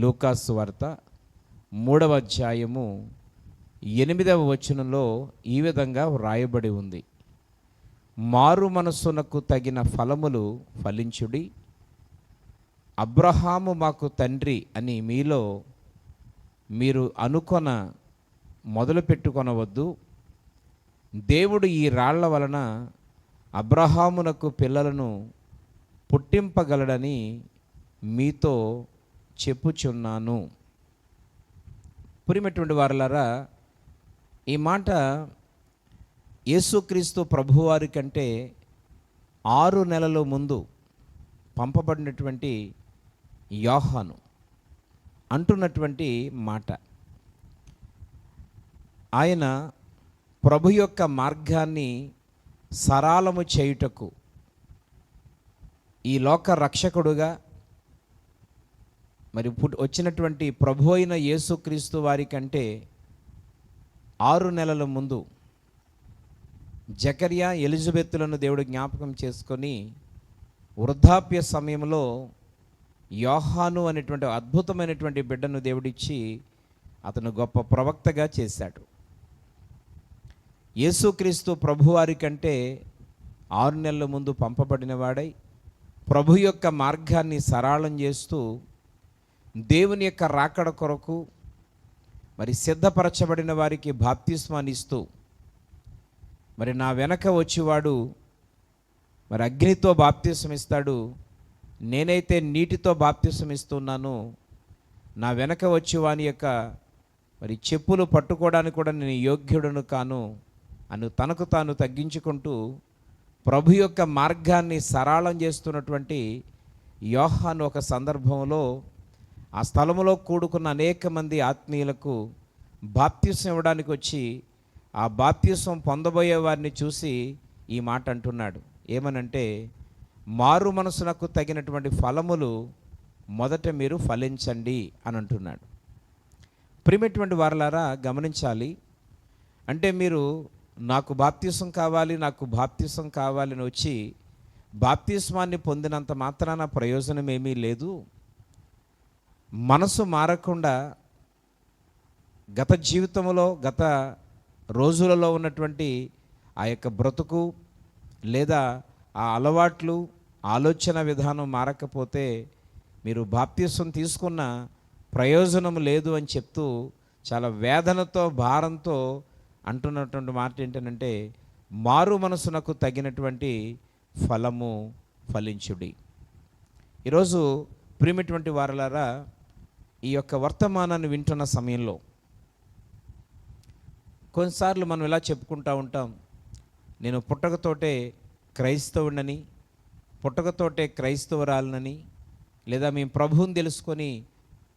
లూకాసు వార్త 3వ అధ్యాయము 8వ వచనంలో ఈ విధంగా వ్రాయబడి ఉంది. మారు మనస్సునకు తగిన ఫలములు ఫలించుడి, అబ్రహాము మాకు తండ్రి అని మీలో మీరు మొదలు పెట్టుకొనవద్దు. దేవుడు ఈ రాళ్ల వలన అబ్రహామునకు పిల్లలను పుట్టింపగలడని మీతో చెప్పుచున్నాను. ప్రియమైనటువంటి వారలారా, ఈ మాట యేసుక్రీస్తు ప్రభువారి కంటే 6 నెలల ముందు పంపబడినటువంటి యోహాను అంటున్నటువంటి మాట. ఆయన ప్రభు యొక్క మార్గాన్ని సరళము చేయుటకు ఈ లోక రక్షకుడుగా మరి వచ్చినటువంటి ప్రభు అయిన యేసుక్రీస్తు వారి కంటే 6 నెలల ముందు జకర్యా ఎలిజబెత్తులను దేవుడు జ్ఞాపకం చేసుకొని వృద్ధాప్య సమయంలో యోహాను అనేటువంటి అద్భుతమైనటువంటి బిడ్డను దేవుడిచ్చి అతను గొప్ప ప్రవక్తగా చేశాడు. యేసుక్రీస్తు ప్రభువారి కంటే 6 నెలల ముందు పంపబడిన వాడై ప్రభు యొక్క మార్గాన్ని సరళం చేస్తూ దేవుని యొక్క రాకడ కొరకు మరి సిద్ధపరచబడిన వారికి బాప్తిస్మాన్ని ఇస్తూ, మరి నా వెనక వచ్చేవాడు మరి అగ్నితో బాప్తిస్మం ఇస్తాడు, నేనైతే నీటితో బాప్తిస్మం ఇస్తున్నాను, నా వెనక వచ్చేవాని యొక్క మరి చెప్పులు పట్టుకోవడానికి కూడా నేను యోగ్యుడను కాను అని తనకు తాను తగ్గించుకుంటూ ప్రభు యొక్క మార్గాన్ని సరళం చేస్తున్నటువంటి యోహాను ఒక సందర్భంలో ఆ స్థలంలో కూడుకున్న అనేక మంది ఆత్మీయులకు బాప్తిస్మం ఇవ్వడానికి వచ్చి ఆ బాప్తిస్మం పొందబోయే వారిని చూసి ఈ మాట అంటున్నాడు. ఏమనంటే, మారు మనసునకు తగినటువంటి ఫలములు మొదట మీరు ఫలించండి అని అంటున్నాడు. ప్రియమైనటువంటి వారలారా, గమనించాలి. అంటే మీరు నాకు బాప్తిస్మం కావాలి అని వచ్చి బాప్తిస్మాన్ని పొందినంత మాత్రాన ప్రయోజనం ఏమీ లేదు. మనసు మారకుండా గత జీవితంలో గత రోజులలో ఉన్నటువంటి ఆ యొక్క బ్రతుకు లేదా ఆ అలవాట్లు ఆలోచన విధానం మారకపోతే మీరు బాప్తిస్మం తీసుకున్న ప్రయోజనం లేదు అని చెప్తూ చాలా వేదనతో భారంతో అంటున్నటువంటి మాట ఏంటంటే, మారు మనసునకు తగినటువంటి ఫలము ఫలించుడి. ఈరోజు ప్రియమైనటువంటి వారలారా, ఈ యొక్క వర్తమానాన్ని వింటున్న సమయంలో కొన్నిసార్లు మనం ఇలా చెప్పుకుంటూ ఉంటాం, నేను పుట్టకతోటే క్రైస్తవుడని, పుట్టకతోటే క్రైస్తవురాలనని, లేదా మేము ప్రభువుని తెలుసుకొని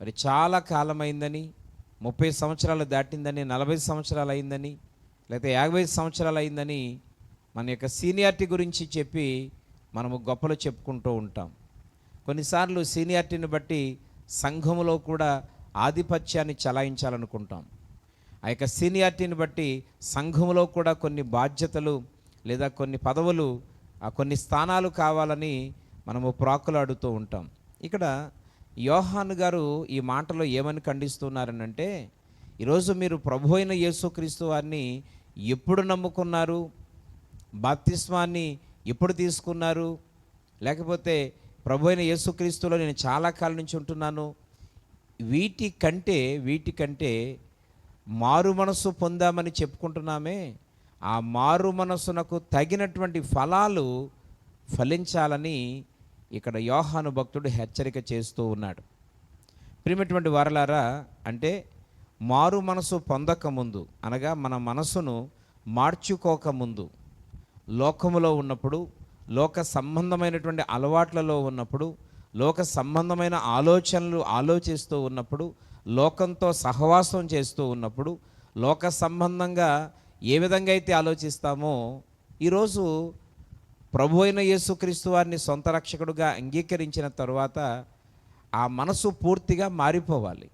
మరి చాలా కాలమైందని, 30 సంవత్సరాలు దాటిందని, 40 సంవత్సరాలు అయిందని, లేకపోతే 50 సంవత్సరాలు అయిందని మన యొక్క సీనియారిటీ గురించి చెప్పి మనము గొప్పలు చెప్పుకుంటూ ఉంటాం. కొన్నిసార్లు సీనియారిటీని బట్టి సంఘములో కూడా ఆధిపత్యాన్ని చలాయించాలనుకుంటాం. ఆ యొక్క సీనియారిటీని బట్టి సంఘములో కూడా కొన్ని బాధ్యతలు లేదా కొన్ని పదవులు, కొన్ని స్థానాలు కావాలని మనము ప్రాకులాడుతూ ఉంటాం. ఇక్కడ యోహాను గారు ఈ మాటలో ఏమని ఖండిస్తున్నారనంటే, ఈరోజు మీరు ప్రభు అయిన యేసుక్రీస్తు వారిని ఎప్పుడు నమ్ముకున్నారు, బాప్తిస్మాన్ని ఎప్పుడు తీసుకున్నారు, లేకపోతే ప్రభు అయిన యేసుక్రీస్తులో నేను చాలా కాలం నుంచి ఉంటున్నాను, వీటికంటే మారు మనసు పొందామని చెప్పుకుంటున్నామే, ఆ మారు మనసునకు తగినటువంటి ఫలాలు ఫలించాలని ఇక్కడ యోహాను భక్తుడు హెచ్చరిక చేస్తూ ఉన్నాడు. ప్రియమైనటువంటి వారలారా, అంటే మారు మనసు పొందకముందు అనగా మన మనసును మార్చుకోకముందు, లోకములో ఉన్నప్పుడు, లోక సంబంధమైనటువంటి అలవాట్లలో ఉన్నప్పుడు, లోక సంబంధమైన ఆలోచనలు ఆలోచిస్తూ ఉన్నప్పుడు, లోకంతో సహవాసం చేస్తూ ఉన్నప్పుడు, లోక సంబంధంగా ఏ విధంగా అయితే ఆలోచిస్తామో, ఈరోజు ప్రభు అయిన యేసుక్రీస్తు వారిని సొంత రక్షకుడుగా అంగీకరించిన తరువాత ఆ మనసు పూర్తిగా మారిపోవాలి,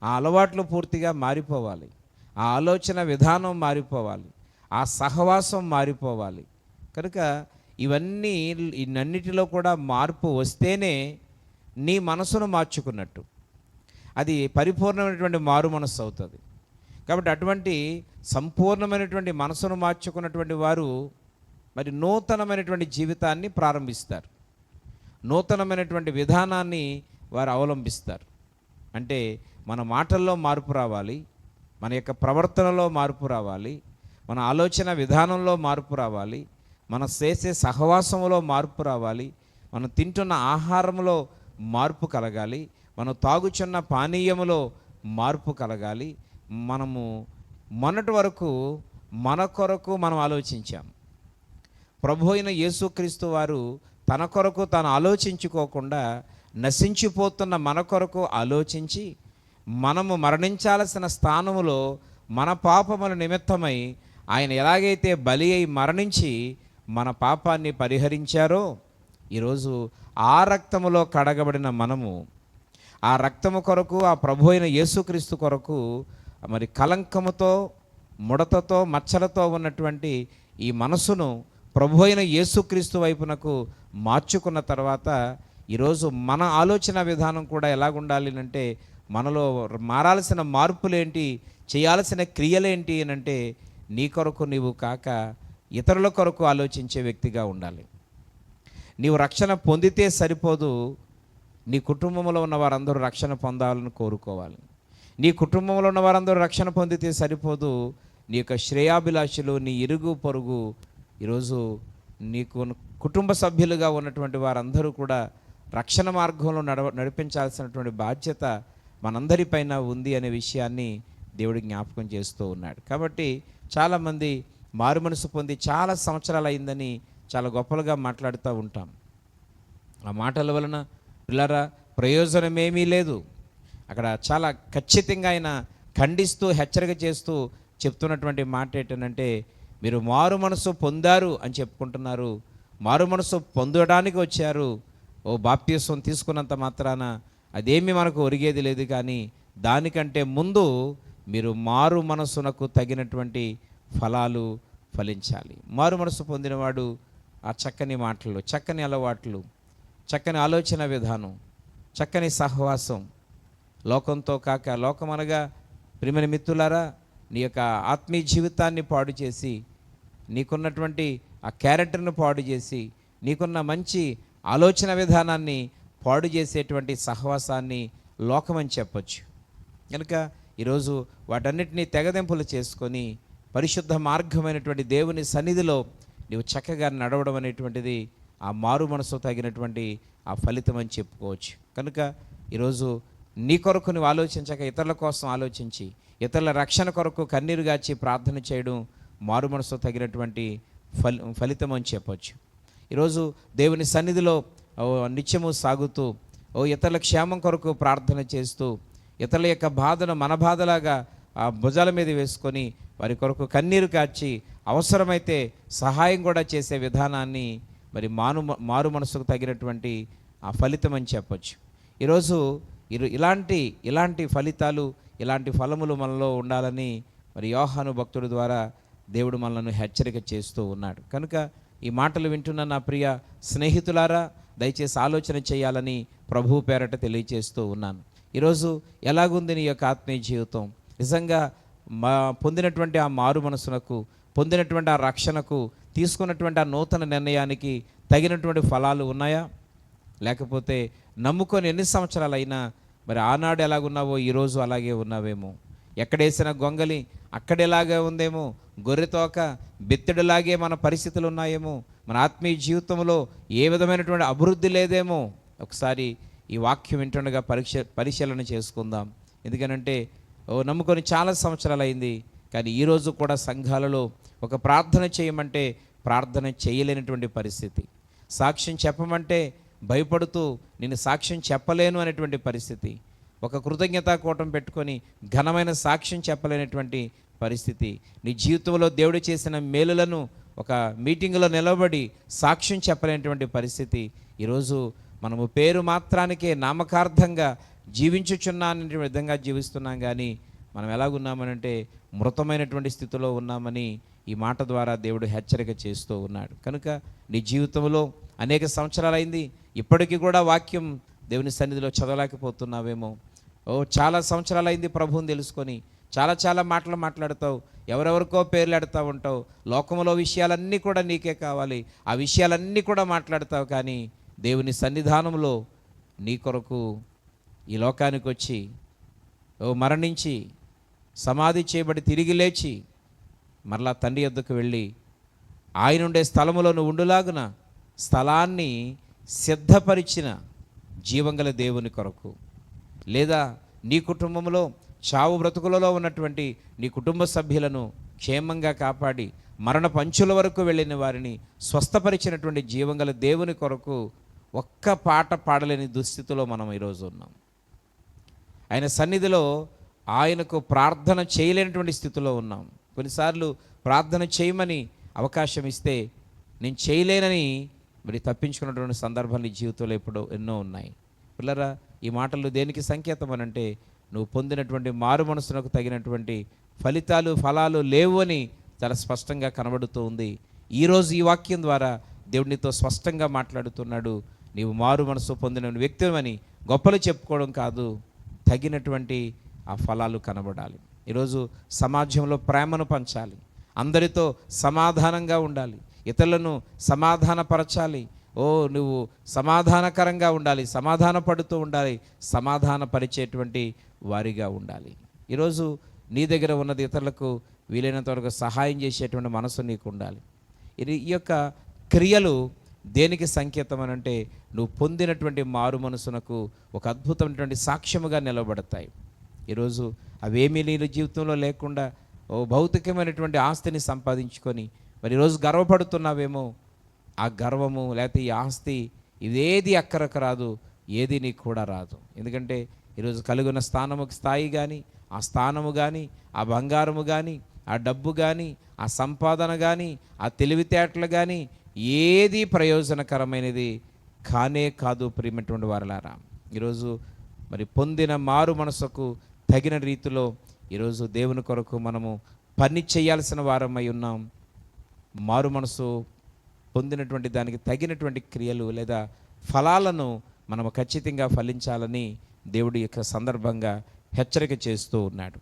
ఆ అలవాట్లు పూర్తిగా మారిపోవాలి, ఆ ఆలోచన విధానం మారిపోవాలి, ఆ సహవాసం మారిపోవాలి. కనుక ఇవన్నిటిలో కూడా మార్పు వస్తేనే నీ మనసును మార్చుకున్నట్టు. అది పరిపూర్ణమైనటువంటి మారు మనస్సు అవుతుంది. కాబట్టి అటువంటి సంపూర్ణమైనటువంటి మనసును మార్చుకున్నటువంటి వారు మరి నూతనమైనటువంటి జీవితాన్ని ప్రారంభిస్తారు, నూతనమైనటువంటి విధానాన్ని వారు అవలంబిస్తారు. అంటే మన మాటల్లో మార్పు రావాలి, మన యొక్క ప్రవర్తనలో మార్పు రావాలి, మన ఆలోచన విధానంలో మార్పు రావాలి, మనం చేసే సహవాసంలో మార్పు రావాలి, మనం తింటున్న ఆహారంలో మార్పు కలగాలి, మనం తాగుచున్న పానీయములో మార్పు కలగాలి. మనము మొన్నటి వరకు మన కొరకు మనం ఆలోచించాం. ప్రభు అయిన యేసుక్రీస్తు వారు తన కొరకు తాను ఆలోచించుకోకుండా నశించిపోతున్న మన కొరకు ఆలోచించి మనము మరణించాల్సిన స్థానములో మన పాపముల నిమిత్తమై ఆయన ఎలాగైతే బలి అయి మరణించి మన పాపాన్ని పరిహరించారో, ఈరోజు ఆ రక్తములో కడగబడిన మనము ఆ రక్తము కొరకు, ఆ ప్రభు అయిన యేసుక్రీస్తు కొరకు మరి కలంకముతో, ముడతతో, మచ్చలతో ఉన్నటువంటి ఈ మనసును ప్రభు అయిన యేసుక్రీస్తు వైపునకు మార్చుకున్న తర్వాత ఈరోజు మన ఆలోచన విధానం కూడా ఎలాగుండాలి అంటే, మనలో మారాల్సిన మార్పులేంటి, చేయాల్సిన క్రియలేంటి అంటే, నీ కొరకు నీవు కాక ఇతరుల కొరకు ఆలోచించే వ్యక్తిగా ఉండాలి. నీవు రక్షణ పొందితే సరిపోదు, నీ కుటుంబంలో ఉన్న వారందరూ రక్షణ పొందాలని కోరుకోవాలి. నీ కుటుంబంలో ఉన్న వారందరూ రక్షణ పొందితే సరిపోదు, నీ యొక్క శ్రేయాభిలాషులు, నీ ఇరుగు పొరుగు, ఈరోజు నీకు కుటుంబ సభ్యులుగా ఉన్నటువంటి వారందరూ కూడా రక్షణ మార్గంలో నడిపించాల్సినటువంటి బాధ్యత మనందరిపైన ఉంది అనే విషయాన్ని దేవుడు జ్ఞాపకం చేస్తూ ఉన్నాడు. కాబట్టి చాలామంది మారు మనసు పొంది చాలా సంవత్సరాలు అయిందని చాలా గొప్పలుగా మాట్లాడుతూ ఉంటాం. ఆ మాటల వలన పిల్లరా ప్రయోజనమేమీ లేదు. అక్కడ చాలా ఖచ్చితంగా ఆయన ఖండిస్తూ హెచ్చరిక చేస్తూ చెప్తున్నటువంటి మాట ఏంటంటే, మీరు మారు మనసు పొందారు అని చెప్పుకుంటున్నారు, మారు మనసు పొందడానికి వచ్చారు. ఓ బాప్తిసం తీసుకున్నంత మాత్రాన అదేమీ మనకు ఒరిగేది లేదు, కానీ దానికంటే ముందు మీరు మారు మనసునకు తగినటువంటి ఫలాలు ఫలించాలి. మారు మనసు పొందినవాడు ఆ చక్కని మాటలు, చక్కని అలవాట్లు, చక్కని ఆలోచన విధానం, చక్కని సహవాసం, లోకంతో కాక, లోకమనగా ప్రియమైన మిత్రులారా, నీ యొక్క ఆత్మీయ జీవితాన్ని పాడు చేసి, నీకున్నటువంటి ఆ క్యారెక్టర్ను పాడు చేసి, నీకున్న మంచి ఆలోచన విధానాన్ని పాడు చేసేటువంటి సహవాసాన్ని లోకమని చెప్పొచ్చు. కనుక ఈరోజు వాటన్నిటినీ తెగదెంపులు చేసుకొని పరిశుద్ధ మార్గమైనటువంటి దేవుని సన్నిధిలో నీవు చక్కగా నడవడం అనేటువంటిది ఆ మారు మనసు తగినటువంటి ఆ ఫలితం అని చెప్పుకోవచ్చు. కనుక ఈరోజు నీ కొరకు నువ్వు ఆలోచించక ఇతరుల కోసం ఆలోచించి, ఇతరుల రక్షణ కొరకు కన్నీరుగాచి ప్రార్థన చేయడం మారు మనసు తగినటువంటి ఫలితం అని చెప్పవచ్చు. ఈరోజు దేవుని సన్నిధిలో నిత్యము సాగుతూ, ఇతరుల క్షేమం కొరకు ప్రార్థన చేస్తూ, ఇతరుల యొక్క బాధను మన బాధలాగా ఆ భుజాల మీద వేసుకొని వారి కొరకు కన్నీరు కార్చి అవసరమైతే సహాయం కూడా చేసే విధానాన్ని మరి మారు మనసుకు తగినటువంటి ఆ ఫలితం అని చెప్పచ్చు. ఈరోజు ఇలాంటి ఫలితాలు, ఇలాంటి ఫలములు మనలో ఉండాలని మరి యోహాను భక్తుడి ద్వారా దేవుడు మనల్ని హెచ్చరిక చేస్తూ ఉన్నాడు. కనుక ఈ మాటలు వింటున్న నా ప్రియ స్నేహితులారా, దయచేసి ఆలోచన చేయాలని ప్రభువు పేరట తెలియచేస్తూ ఉన్నాను. ఈరోజు ఎలాగుంది నీ యొక్క ఆత్మీయ జీవితం? నిజంగా పొందినటువంటి ఆ మారు మనసునకు, పొందినటువంటి ఆ రక్షణకు, తీసుకున్నటువంటి ఆ నూతన నిర్ణయానికి తగినటువంటి ఫలాలు ఉన్నాయా? లేకపోతే నమ్ముకొని ఎన్ని సంవత్సరాలైనా మరి ఆనాడు ఎలాగున్నావో ఈరోజు అలాగే ఉన్నావేమో, ఎక్కడేసిన గొంగలి అక్కడేలాగే ఉందేమో, గొర్రెతోక బెత్తెడులాగే మన పరిస్థితులు ఉన్నాయేమో, మన ఆత్మీయ జీవితంలో ఏ విధమైనటువంటి అభివృద్ధి లేదేమో. ఒకసారి ఈ వాక్యం వింటుండగా పరిశీలన చేసుకుందాం. ఎందుకనంటే నమ్ముకొని చాలా సంవత్సరాలు అయింది, కానీ ఈరోజు కూడా సంఘాలలో ఒక ప్రార్థన చేయమంటే ప్రార్థన చేయలేనటువంటి పరిస్థితి, సాక్ష్యం చెప్పమంటే భయపడుతూ నేను సాక్ష్యం చెప్పలేను అనేటువంటి పరిస్థితి, ఒక కృతజ్ఞతా కూటం పెట్టుకొని ఘనమైన సాక్ష్యం చెప్పలేనటువంటి పరిస్థితి, నీ జీవితంలో దేవుడు చేసిన మేలులను ఒక మీటింగ్లో నిలబడి సాక్ష్యం చెప్పలేనటువంటి పరిస్థితి. ఈరోజు మనము పేరు మాత్రానికే నామకార్థంగా జీవించుచున్నానే విధంగా జీవిస్తున్నాం, కానీ మనం ఎలాగున్నామనంటే మృతమైనటువంటి స్థితిలో ఉన్నామని ఈ మాట ద్వారా దేవుడు హెచ్చరిక చేస్తూ ఉన్నాడు. కనుక నీ జీవితంలో అనేక సంవత్సరాలైంది, ఇప్పటికీ కూడా వాక్యం దేవుని సన్నిధిలో చదవలేకపోతున్నావేమో, చాలా సంవత్సరాలైంది ప్రభువుని తెలుసుకొని, చాలా చాలా మాటలు మాట్లాడతావు, ఎవరెవరికో పేర్లు ఎడతా ఉంటావు, లోకంలో విషయాలన్నీ కూడా నీకే కావాలి, ఆ విషయాలన్నీ కూడా మాట్లాడతావు. కానీ దేవుని సన్నిధానంలో నీ కొరకు ఈ లోకానికి వచ్చి మరణించి సమాధి చేయబడి తిరిగి లేచి మరలా తండ్రి యొద్దకు వెళ్ళి ఆయన ఉండే స్థలములో నువ్వు ఉండులాగున స్థలాన్ని సిద్ధపరిచిన జీవంగల దేవుని కొరకు, లేదా నీ కుటుంబంలో చావు బ్రతుకులలో ఉన్నటువంటి నీ కుటుంబ సభ్యులను క్షేమంగా కాపాడి మరణ పంచుల వరకు వెళ్ళిన వారిని స్వస్థపరిచినటువంటి జీవంగల దేవుని కొరకు ఒక్క పాట పాడలేని దుస్థితిలో మనం ఈరోజు ఉన్నాం. ఆయన సన్నిధిలో ఆయనకు ప్రార్థన చేయలేనటువంటి స్థితిలో ఉన్నాం. కొన్నిసార్లు ప్రార్థన చేయమని అవకాశం ఇస్తే నేను చేయలేనని మరి తప్పించుకున్నటువంటి సందర్భాలు ఈ జీవితంలో ఎన్నో ఉన్నాయి. పిల్లరా, ఈ మాటలు దేనికి సంకేతం అనంటే నువ్వు పొందినటువంటి మారు మనసునకు తగినటువంటి ఫలాలు లేవు అని చాలా స్పష్టంగా కనబడుతూ ఉంది. ఈరోజు ఈ వాక్యం ద్వారా దేవుడు నీతో స్పష్టంగా మాట్లాడుతున్నాడు. నీవు మారు మనసు పొందిన వ్యక్తివని గొప్పలు చెప్పుకోవడం కాదు, తగినటువంటి ఆ ఫలాలు కనబడాలి. ఈరోజు సమాజంలో ప్రేమను పంచాలి, అందరితో సమాధానంగా ఉండాలి, ఇతరులను సమాధానపరచాలి. నువ్వు సమాధానకరంగా ఉండాలి, సమాధాన పడుతూ ఉండాలి, సమాధానపరిచేటువంటి వారిగా ఉండాలి. ఈరోజు నీ దగ్గర ఉన్నది ఇతరులకు వీలైనంత వరకు సహాయం చేసేటువంటి మనసు నీకు ఉండాలి. ఈ యొక్క క్రియలు దేనికి సంకేతం అనంటే నువ్వు పొందినటువంటి మారు మనసునకు ఒక అద్భుతమైనటువంటి సాక్ష్యముగా నిలబడతాయి. ఈరోజు అవేమీ నీ జీవితంలో లేకుండా భౌతికమైనటువంటి ఆస్తిని సంపాదించుకొని మరి ఈరోజు గర్వపడుతున్నావేమో. ఆ గర్వము లేకపోతే ఈ ఆస్తి ఇదేది అక్కరకు రాదు, ఏది నీకు కూడా రాదు. ఎందుకంటే ఈరోజు కలిగిన స్థాయి కానీ, ఆ స్థానము కానీ, ఆ బంగారము కానీ, ఆ డబ్బు కానీ, ఆ సంపాదన కానీ, ఆ తెలివితేటలు కానీ ఏది ప్రయోజనకరమైనది కానే కాదు. ప్రియమైనటువంటి వారలారా, ఈరోజు మరి పొందిన మారు మనసుకు తగిన రీతిలో ఈరోజు దేవుని కొరకు మనము పని చేయాల్సిన వారమై ఉన్నాం. మారు మనసు పొందినటువంటి దానికి తగినటువంటి క్రియలు లేదా ఫలాలను మనము ఖచ్చితంగా ఫలించాలని దేవుడి యొక్క సందర్భంగా హెచ్చరిక చేస్తూ ఉన్నాడు.